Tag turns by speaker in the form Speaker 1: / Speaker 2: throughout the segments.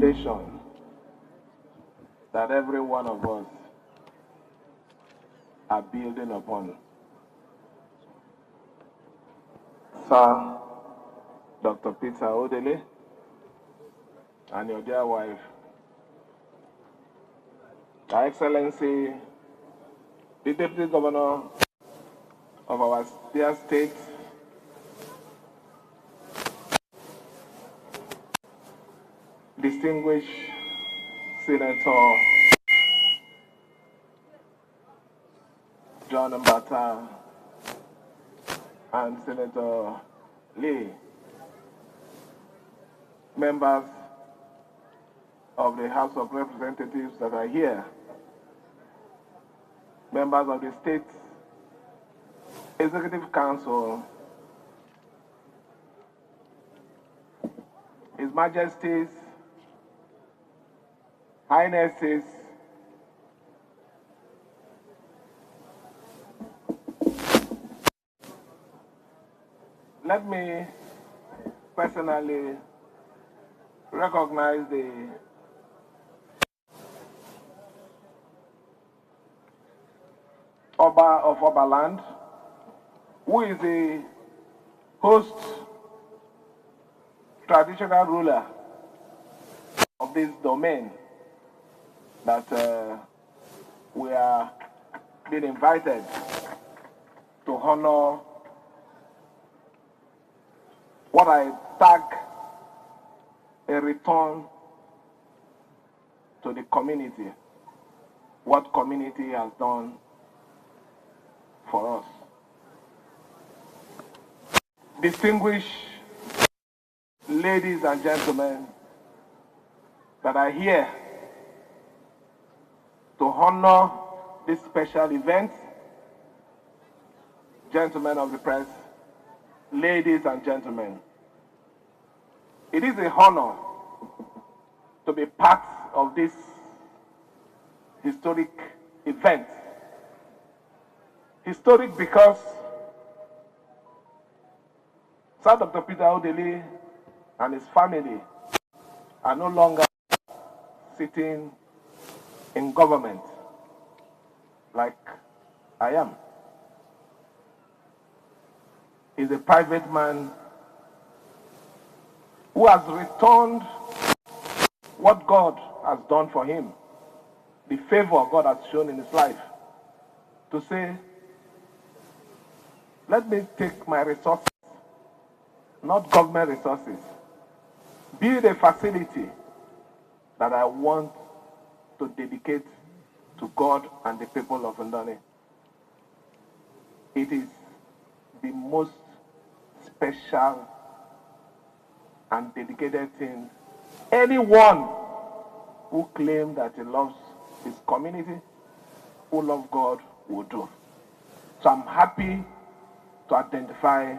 Speaker 1: foundation that every one of us are building upon. Sir, Dr. Peter Odele, and your dear wife, Her Excellency, the Deputy Governor of our dear state, distinguished Senator John Mbata and Senator Lee, members of the House of Representatives that are here, members of the State Executive Council, His Majesty's Highnesses, let me personally recognize the Oba of Oberland, who is the host traditional ruler of this domain that we are being invited to honor what I tag a return to the community, what community has done for us. Distinguished ladies and gentlemen that are here to honor this special event, gentlemen of the press, ladies and gentlemen, it is a honor to be part of this historic event. Historic because Sir Dr. Peter Odele and his family are no longer sitting in government like I am. He's a private man who has returned what God has done for him, the favor God has shown in his life, to say, let me take my resources, not government resources, build a facility that I want to dedicate to God and the people of Ndani. It is the most special and dedicated thing anyone who claims that he loves his community, who loves God, will do. So I'm happy to identify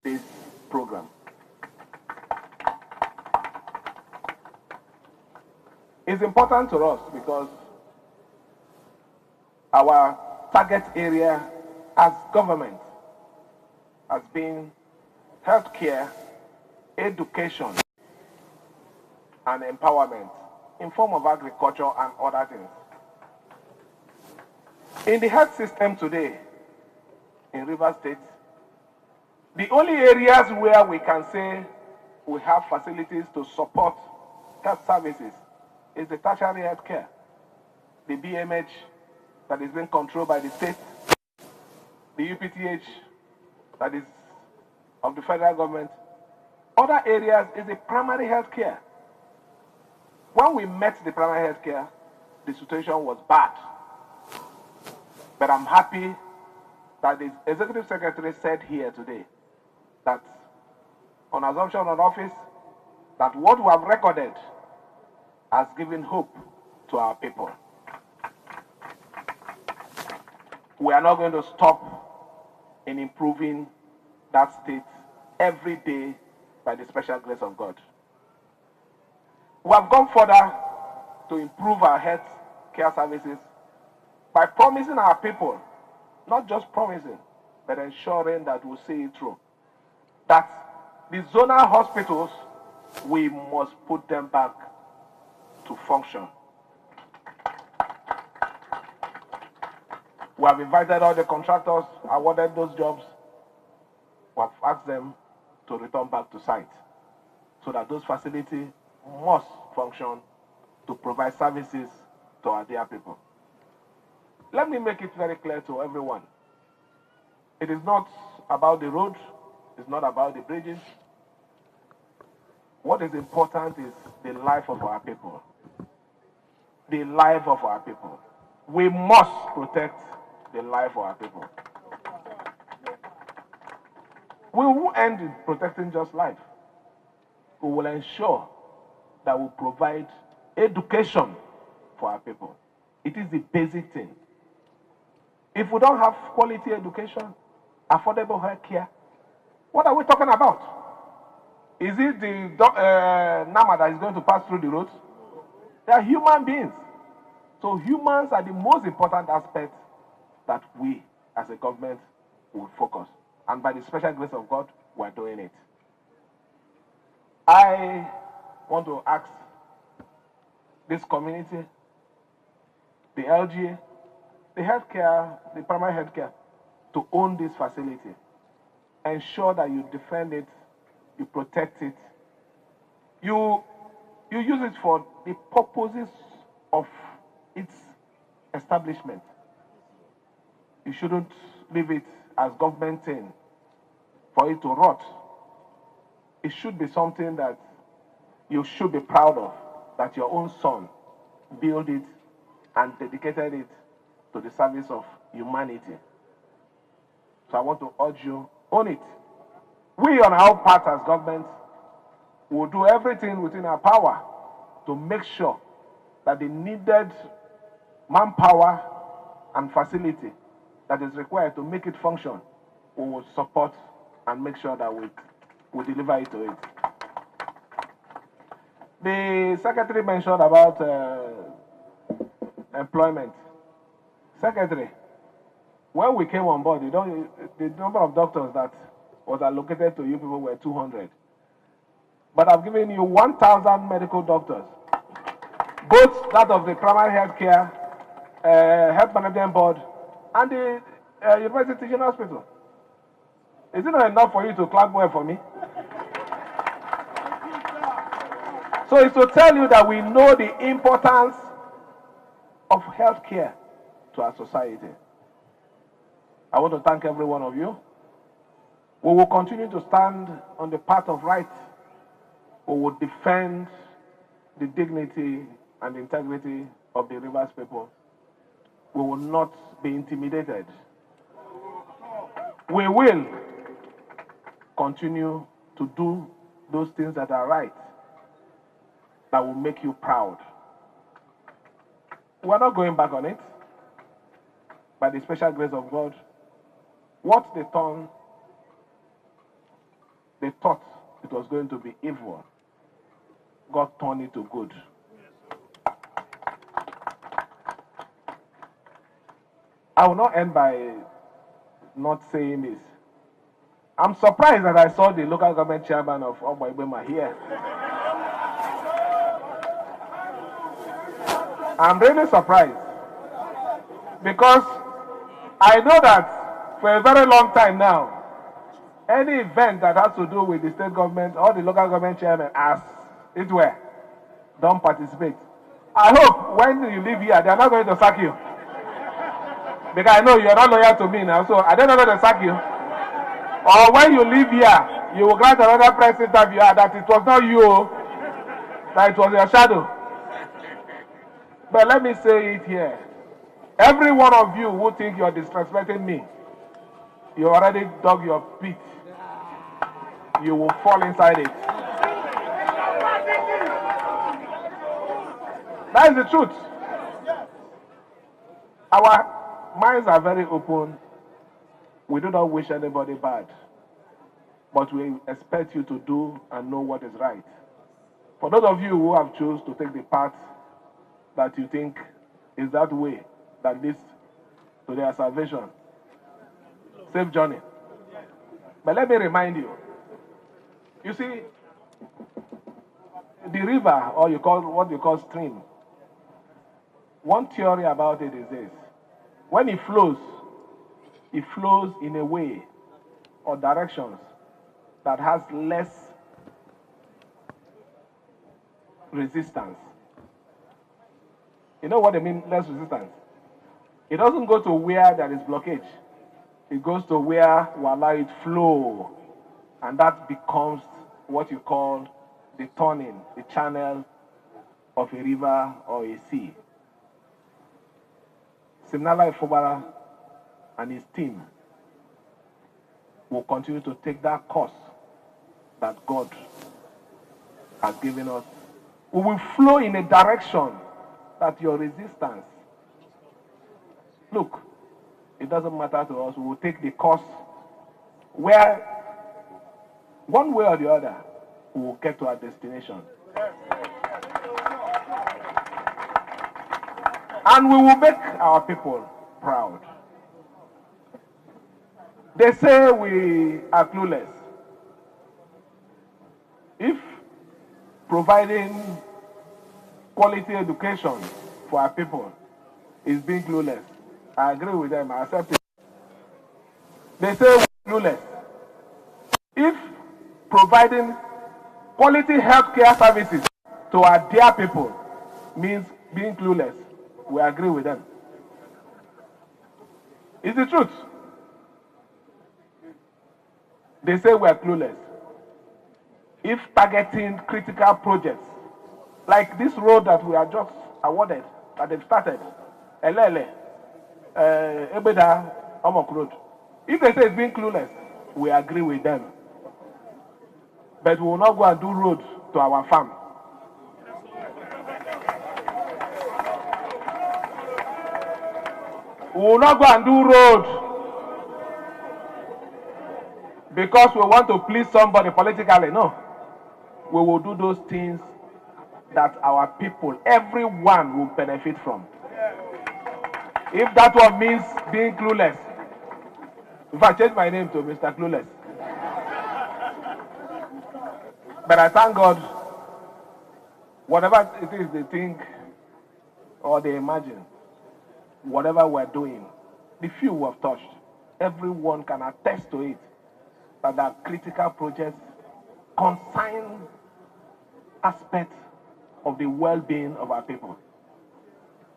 Speaker 1: this program. It's important to us because our target area as government has been healthcare, education, and empowerment in form of agriculture and other things. In the health system today, in Rivers State, the only areas where we can say we have facilities to support health services is the tertiary health care, the BMH that is being controlled by the state, the UPTH that is of the federal government. Other areas is the primary health care. When we met the primary health care, the situation was bad. But I'm happy that the Executive Secretary said here today that on assumption of office, that what we have recorded has given hope to our people. We are not going to stop in improving that state every day by the special grace of God. We have gone further to improve our health care services by promising our people, not just promising, but ensuring that we'll see it through, that the zonal hospitals we must put them back to function. We have invited all the contractors, awarded those jobs. We have asked them to return back to site so that those facilities must function to provide services to our dear people. Let me make it very clear to everyone. It is not about the road, it's not about the bridges. What is important is the life of our people. The life of our people. We must protect the life of our people. We will end in protecting just life. We will ensure that we provide education for our people. It is the basic thing. If we don't have quality education, affordable health care, what are we talking about? Is it the NAMA that is going to pass through the roads? They are human beings. So humans are the most important aspect that we as a government will focus. And by the special grace of God, we are doing it. I want to ask this community, the LGA, the healthcare, the primary healthcare, to own this facility. Ensure that you defend it, you protect it, you use it for the purposes of its establishment. You shouldn't leave it as government thing for it to rot. It should be something that you should be proud of, that your own son built it and dedicated it to the service of humanity. So I want to urge you, own it. We on our part as government will do everything within our power to make sure that the needed manpower and facility that is required to make it function, we will support and make sure that we deliver it to it. The secretary mentioned about employment. Secretary, when we came on board, the number of doctors that was allocated to you people were 200. But I've given you 1,000 medical doctors, both that of the primary health care, health management board, and the University Teaching Hospital. Is it not enough for you to clap well for me? So it's to tell you that we know the importance of healthcare to our society. I want to thank every one of you. We will continue to stand on the path of right. We will defend the dignity and integrity of the Rivers people. We will not be intimidated. We will continue to do those things that are right, that will make you proud. We're not going back on it. By the special grace of God, what they thought it was going to be evil, God turned it to good. I will not end by not saying this. I'm surprised that I saw the local government chairman of Oboibema here. I'm really surprised because I know that for a very long time now, any event that has to do with the state government or the local government chairman, as it were, don't participate. I hope when you leave here, they're not going to sack you. Because I know you're not loyal to me now, so I don't know whether to sack you. Or when you leave here, you will grant another press interview that it was not you, that it was your shadow. But let me say it here. Every one of you who think you're disrespecting me, you already dug your pit. You will fall inside it. That is the truth. Our minds are very open. We do not wish anybody bad. But we expect you to do and know what is right. For those of you who have chosen to take the path that you think is that way that leads to their salvation, safe journey. But let me remind you, you see, the river, or what you call stream, one theory about it is this. When it flows in a way or directions that has less resistance. You know what I mean, less resistance? It doesn't go to where there is blockage. It goes to where we allow it flow. And that becomes what you call the turning, the channel of a river or a sea. Similarly, Fubara and his team will continue to take that course that God has given us. We will flow in a direction that your resistance. Look, it doesn't matter to us. We will take the course where, one way or the other, we will get to our destination. And we will make our people proud. They say we are clueless. If providing quality education for our people is being clueless, I agree with them, I accept it. They say we're clueless. If providing quality healthcare services to our dear people means being clueless, we agree with them. It's the truth. They say we're clueless. If targeting critical projects, like this road that we are just awarded, that they've started, Elele, Ebeda, Omok Road. If they say it's being clueless, we agree with them. But we will not go and do road to our farm. We will not go and do road because we want to please somebody politically. No. We will do those things that our people, everyone, will benefit from. If that one means being clueless, if I change my name to Mr. Clueless. But I thank God, whatever it is they think or they imagine, whatever we're doing, the few we have touched, everyone can attest to it, that our critical projects consign aspects of the well-being of our people.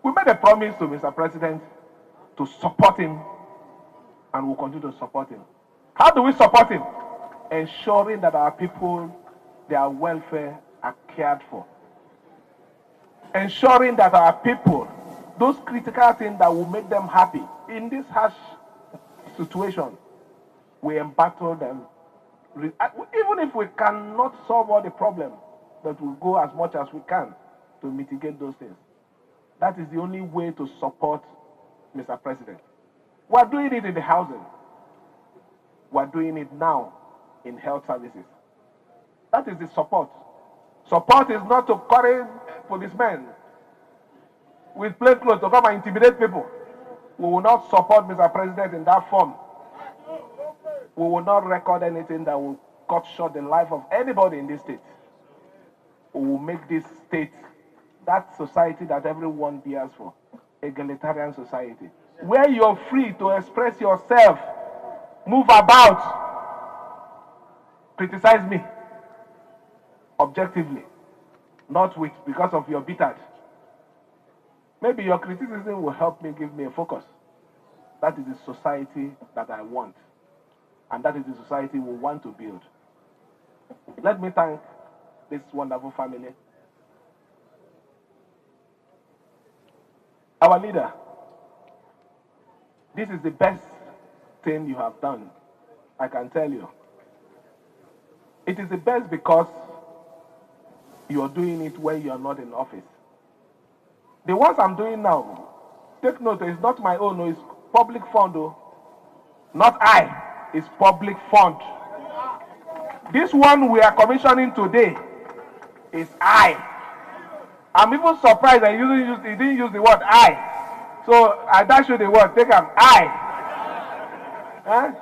Speaker 1: We made a promise to Mr. President to support him, and we'll continue to support him. How do we support him? Ensuring that our people, their welfare are cared for. Ensuring that our people, those critical things that will make them happy in this harsh situation, we embattle them. Even if we cannot solve all the problems, but we'll go as much as we can to mitigate those things. That is the only way to support Mr. President. We're doing it in the housing. We're doing it now in health services. That is the support. Support is not to carry policemen with plain clothes to come and intimidate people. We will not support Mr. President in that form. We will not record anything that will cut short the life of anybody in this state. We will make this state that society that everyone bears for, egalitarian society, where you're free to express yourself, move about, criticize me objectively, not because of your bitterness. Maybe your criticism will help me, give me a focus. That is the society that I want, and that is the society we want to build. Let me thank this wonderful family. Our leader, this is the best thing you have done, I can tell you. It is the best because you are doing it when you are not in office. The ones I'm doing now, take note, it's not my own, it's public fund. Not I, it's public fund. This one we are commissioning today is I. I'm even surprised that he didn't use the word I. So I dash you the word, take him, I. Huh?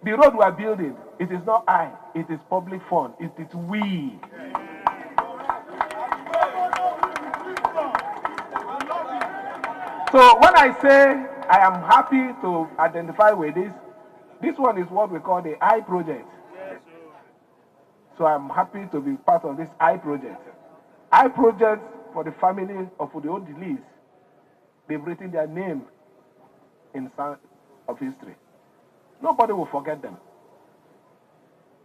Speaker 1: The road we are building, it is not I. It is public fund. It is we. So when I say I am happy to identify with this one is what we call the I project. So I'm happy to be part of this I project. I project for the family of the old Lees. They've written their name in sand of history. Nobody will forget them.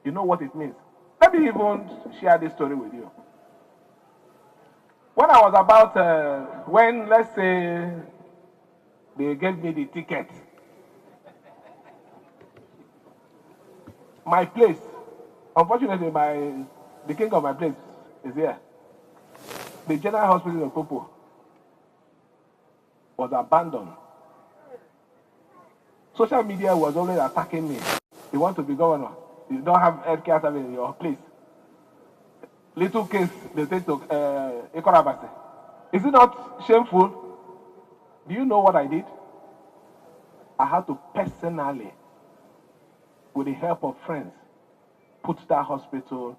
Speaker 1: You know what it means. Let me even share this story with you. When I was about, let's say, they gave me the ticket. My place, unfortunately, the king of my place is here. The general hospital of Popo was abandoned. Social media was always attacking me. You want to be governor, you don't have healthcare service in your place. Little case they take to Ikorabase. Is it not shameful? Do you know what I did? I had to personally, with the help of friends, put that hospital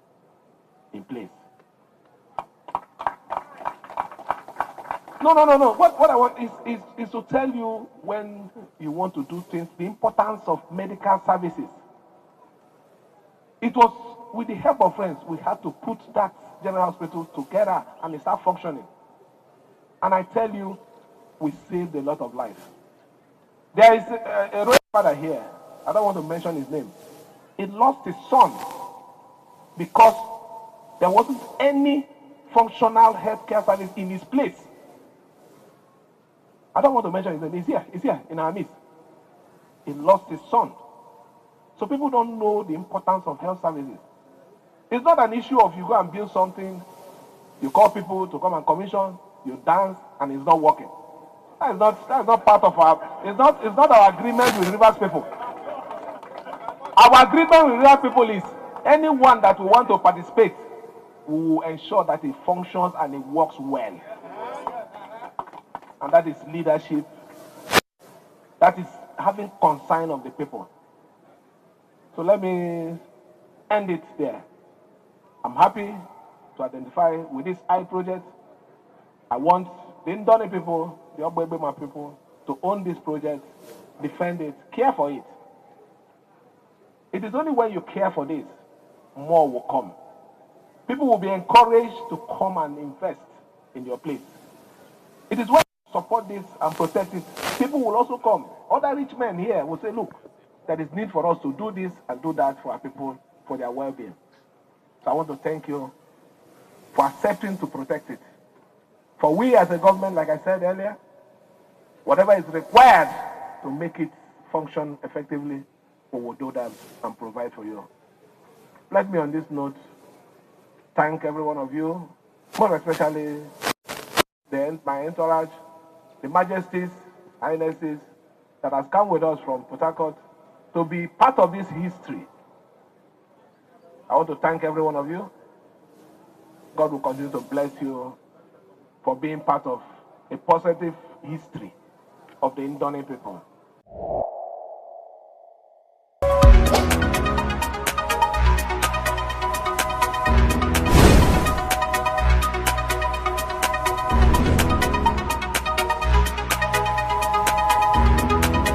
Speaker 1: in place. No. What I want is to tell you, when you want to do things, the importance of medical services. It was with the help of friends, we had to put that general hospital together and it started functioning. And I tell you, we saved a lot of lives. There is a royal father here. I don't want to mention his name. He lost his son because there wasn't any functional healthcare service in his place. I don't want to mention his name. He's here in our midst. He lost his son. So people don't know the importance of health services. It's not an issue of you go and build something, you call people to come and commission, you dance, and it's not working. That's not part of our, it's not our agreement with Rivers people. Our agreement with Rivers people is anyone that will want to participate, we will ensure that it functions and it works well. And that is leadership. That is having concern of the people. So let me end it there. I'm happy to identify with this I project. I want the Indone people, the Ogbebema people, to own this project, defend it, care for it. It is only when you care for this, more will come. People will be encouraged to come and invest in your place. It is when you support this and protect it, people will also come. Other rich men here will say, look, there is need for us to do this and do that for our people, for their well-being. So I want to thank you for accepting to protect it. For we as a government, like I said earlier, whatever is required to make it function effectively, we will do that and provide for you. Let me on this note thank every one of you, more especially my entourage, the majesties, highnesses that has come with us from Port Harcourt to be part of this history. I want to thank every one of you. God will continue to bless you for being part of a positive history of the Indone people.